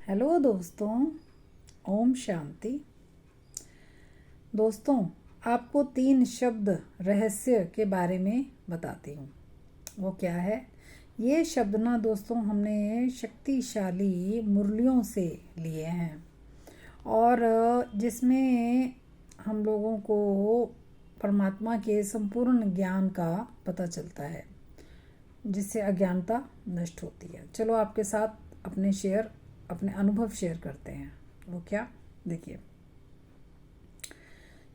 Hello दोस्तों, ओम शांति। दोस्तों, आपको 3 शब्द रहस्य के बारे में बताती हूँ। वो क्या है? ये शब्द ना दोस्तों हमने शक्तिशाली मुरलियों से लिए हैं और जिसमें हम लोगों को परमात्मा के संपूर्ण ज्ञान का पता चलता है, जिससे अज्ञानता नष्ट होती है। चलो आपके साथ अपने अनुभव शेयर करते हैं। वो क्या? देखिए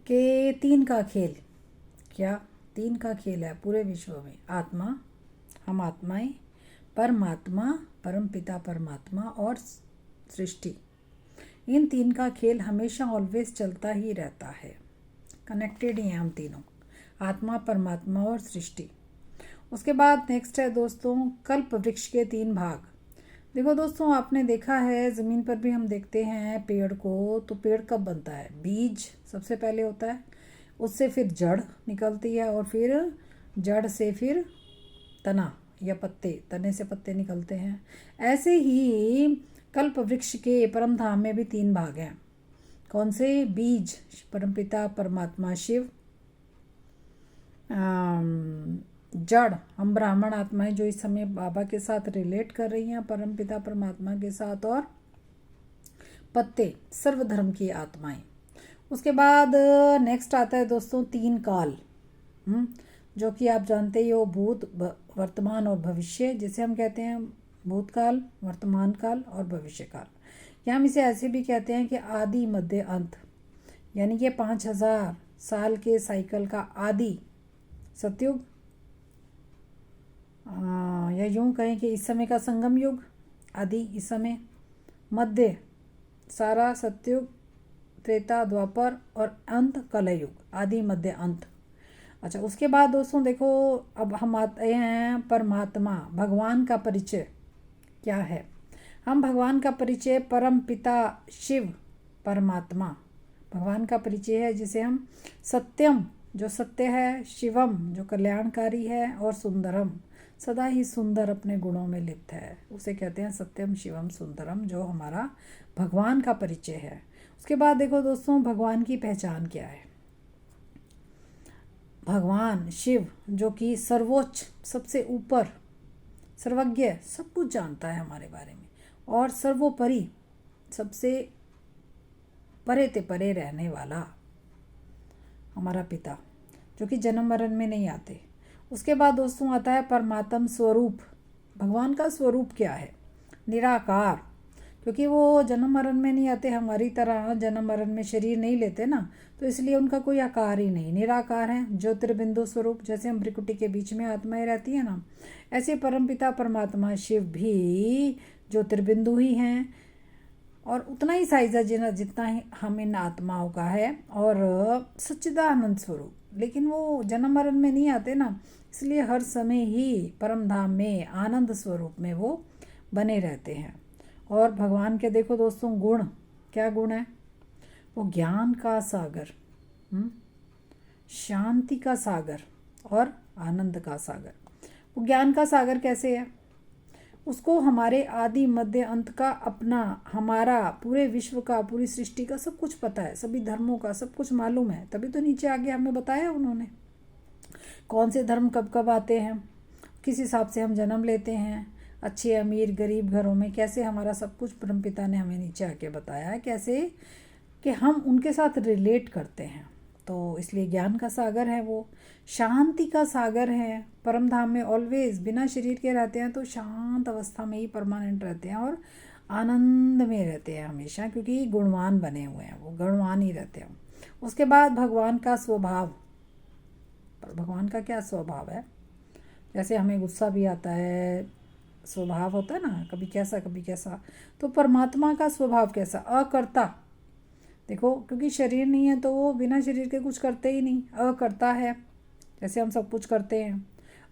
कि 3 का खेल। क्या 3 का खेल है पूरे विश्व में? आत्मा, हम आत्माएं, परमात्मा, परमपिता परमात्मा और सृष्टि। इन 3 का खेल हमेशा ऑलवेज चलता ही रहता है। कनेक्टेड ही हैं हम तीनों, आत्मा, परमात्मा और सृष्टि। उसके बाद नेक्स्ट है दोस्तों कल्प वृक्ष के 3 भाग। देखो दोस्तों, आपने देखा है ज़मीन पर भी हम देखते हैं पेड़ को, तो पेड़ कब बनता है? बीज सबसे पहले होता है, उससे फिर जड़ निकलती है और फिर जड़ से फिर तना या पत्ते, तने से पत्ते निकलते हैं। ऐसे ही कल्प वृक्ष के परमधाम में भी 3 भाग हैं। कौन से? बीज परमपिता परमात्मा शिव, जड़ हम ब्राह्मण आत्माएं जो इस समय बाबा के साथ रिलेट कर रही हैं परमपिता परमात्मा के साथ, और पत्ते सर्वधर्म की आत्माएं। उसके बाद नेक्स्ट आता है दोस्तों 3 काल, जो कि आप जानते ही हो, भूत, वर्तमान और भविष्य, जिसे हम कहते हैं भूतकाल, वर्तमान काल और भविष्य काल। या हम इसे ऐसे भी कहते हैं कि आदि मध्य अंत, यानी कि 5000 साल के साइकिल का आदि सतयुग, या यूं कहें कि इस समय का संगम युग आदि, इस समय मध्य सारा सतयुग, त्रेता, द्वापर और अंत कलयुग, आदि मध्य अंत। अच्छा, उसके बाद दोस्तों देखो, अब हम आते हैं परमात्मा, भगवान का परिचय क्या है? हम भगवान का परिचय परम पिता शिव परमात्मा, भगवान का परिचय है, जिसे हम सत्यम जो सत्य है, शिवम जो कल्याणकारी है, और सुंदरम सदा ही सुंदर अपने गुणों में लिप्त है, उसे कहते हैं सत्यम शिवम सुंदरम, जो हमारा भगवान का परिचय है। उसके बाद देखो दोस्तों, भगवान की पहचान क्या है? भगवान शिव जो कि सर्वोच्च, सबसे ऊपर, सर्वज्ञ, सब कुछ जानता है हमारे बारे में, और सर्वोपरि, सबसे परे ते परे रहने वाला हमारा पिता, जो कि जन्म मरण में नहीं आते। उसके बाद दोस्तों आता है परमात्म स्वरूप। भगवान का स्वरूप क्या है? निराकार, क्योंकि वो जन्म मरण में नहीं आते, हमारी तरह जन्म मरण में शरीर नहीं लेते ना, तो इसलिए उनका कोई आकार ही नहीं, निराकार है। ज्योतिर्बिंदु स्वरूप, जैसे हम भ्रिकुटी के बीच में आत्माएं रहती है ना, ऐसे परमपिता परमात्मा शिव भी ज्योतिर्बिंदु ही हैं, और उतना ही साइज है जितना ही हम इन आत्माओं का है, और सच्चिदानंद स्वरूप। लेकिन वो जन्म मरण में नहीं आते ना, इसलिए हर समय ही परम धाम में आनंद स्वरूप में वो बने रहते हैं। और भगवान के देखो दोस्तों गुण, क्या गुण है? वो ज्ञान का सागर, शांति का सागर और आनंद का सागर। वो ज्ञान का सागर कैसे है? उसको हमारे आदि मध्य अंत का, अपना, हमारा, पूरे विश्व का, पूरी सृष्टि का सब कुछ पता है, सभी धर्मों का सब कुछ मालूम है, तभी तो नीचे आगे हमें बताया उन्होंने कौन से धर्म कब कब आते हैं, किस हिसाब से हम जन्म लेते हैं, अच्छे अमीर गरीब घरों में, कैसे हमारा सब कुछ परमपिता ने हमें नीचे आके बताया है, कैसे कि हम उनके साथ रिलेट करते हैं। तो इसलिए ज्ञान का सागर है वो, शांति का सागर है। परम धाम में ऑलवेज बिना शरीर के रहते हैं, तो शांत अवस्था में ही परमानेंट रहते हैं और आनंद में रहते हैं हमेशा, क्योंकि गुणवान बने हुए हैं, वो गुणवान ही रहते हैं। उसके बाद भगवान का स्वभाव। भगवान का क्या स्वभाव है? जैसे हमें गुस्सा भी आता है, स्वभाव होता है ना, कभी कैसा कभी कैसा, तो परमात्मा का स्वभाव कैसा? अकर्ता। देखो, क्योंकि शरीर नहीं है तो वो बिना शरीर के कुछ करते ही नहीं, अकर्ता है, जैसे हम सब कुछ करते हैं।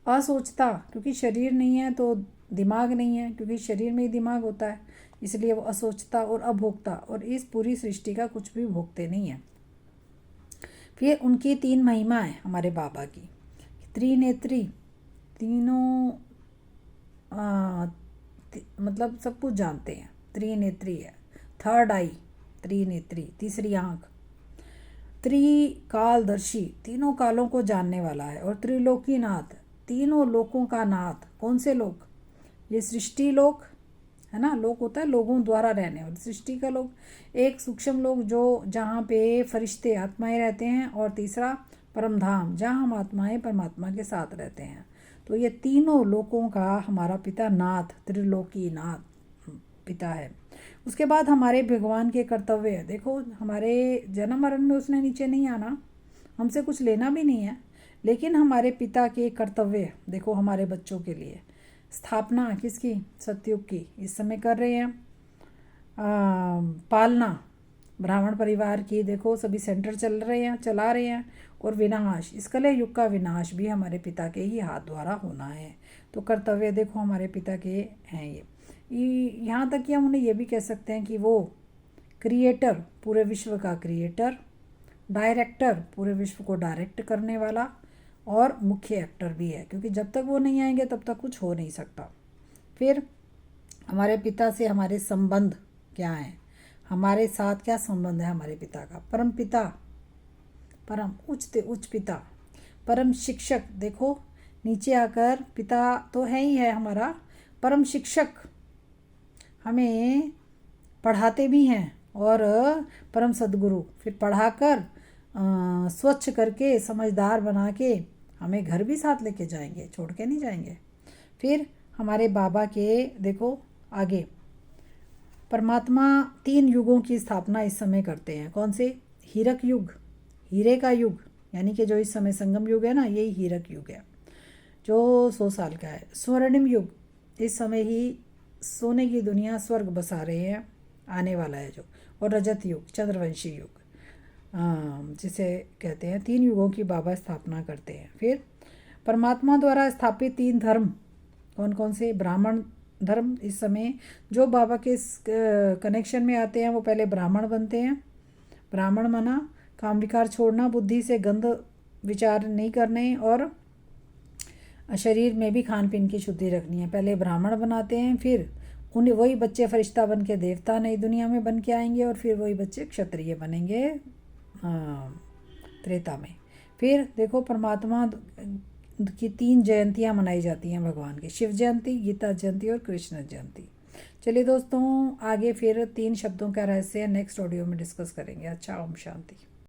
असोचता, क्योंकि शरीर नहीं है तो दिमाग नहीं है, क्योंकि शरीर में ही दिमाग होता है, इसलिए वो असोचता और अभोक्ता, और इस पूरी सृष्टि का कुछ भी भोगते नहीं हैं। फिर उनकी 3 महिमा है हमारे बाबा की, त्रिनेत्री, तीनों मतलब सब कुछ जानते हैं, त्रिनेत्री है, थर्ड आई, त्रिनेत्री, तीसरी आँख। त्रिकालदर्शी, तीनों कालों को जानने वाला है। और त्रिलोकीनाथ, तीनों लोकों का नाथ। कौन से लोक? ये सृष्टि लोक है ना, लोक होता है लोगों द्वारा रहने वाले, सृष्टि का लोक, एक सूक्ष्म लोक जो जहाँ पे फरिश्ते आत्माएं रहते हैं, और तीसरा परम धाम जहाँ हम आत्माएं परमात्मा के साथ रहते हैं। तो ये तीनों लोकों का हमारा पिता नाथ, त्रिलोकी नाथ पिता है। उसके बाद हमारे भगवान के कर्तव्य है। देखो हमारे जन्म मरण में उसने नीचे नहीं आना, हमसे कुछ लेना भी नहीं है, लेकिन हमारे पिता के कर्तव्य देखो हमारे बच्चों के लिए। स्थापना किसकी? सतयुग की, इस समय कर रहे हैं। पालना ब्राह्मण परिवार की, देखो सभी सेंटर चला रहे हैं। और विनाश, इस कलह युग का विनाश भी हमारे पिता के ही हाथ द्वारा होना है। तो कर्तव्य देखो हमारे पिता के हैं ये। यहाँ तक कि हम उन्हें ये भी कह सकते हैं कि वो क्रिएटर, पूरे विश्व का क्रिएटर, डायरेक्टर, पूरे विश्व को डायरेक्ट करने वाला, और मुख्य एक्टर भी है, क्योंकि जब तक वो नहीं आएंगे तब तक कुछ हो नहीं सकता। फिर हमारे पिता से हमारे संबंध क्या हैं? हमारे साथ क्या संबंध है हमारे पिता का? परम पिता, परम उच्च पिता, परम शिक्षक। देखो नीचे आकर पिता तो है ही है हमारा, परम शिक्षक हमें पढ़ाते भी हैं, और परम सद्गुरु फिर पढ़ाकर स्वच्छ करके समझदार बना के हमें घर भी साथ लेके जाएंगे, छोड़ के नहीं जाएंगे। फिर हमारे बाबा के देखो आगे, परमात्मा 3 युगों की स्थापना इस समय करते हैं। कौन से? हीरक युग, हीरे का युग, यानी कि जो इस समय संगम युग है ना, यही हीरक युग है जो 100 साल का है। स्वर्णिम युग, इस समय ही सोने की दुनिया स्वर्ग बसा रहे हैं, आने वाला है जो। और रजत युग, चंद्रवंशी युग जिसे कहते हैं। 3 युगों की बाबा स्थापना करते हैं। फिर परमात्मा द्वारा स्थापित 3 धर्म कौन कौन से? ब्राह्मण धर्म, इस समय जो बाबा के कनेक्शन में आते हैं वो पहले ब्राह्मण बनते हैं। ब्राह्मण माना काम विकार छोड़ना, बुद्धि से गंद विचार नहीं करने, और शरीर में भी खान पीन की शुद्धि रखनी है। पहले ब्राह्मण बनाते हैं, फिर उन्हें वही बच्चे फरिश्ता बन के देवता नई दुनिया में बन के आएंगे, और फिर वही बच्चे क्षत्रिय बनेंगे त्रेता में। फिर देखो परमात्मा की 3 जयंतियाँ मनाई जाती हैं भगवान की, शिव जयंती, गीता जयंती और कृष्ण जयंती। चलिए दोस्तों, आगे फिर 3 शब्दों का रहस्य नेक्स्ट ऑडियो में डिस्कस करेंगे। अच्छा, ओम शांति।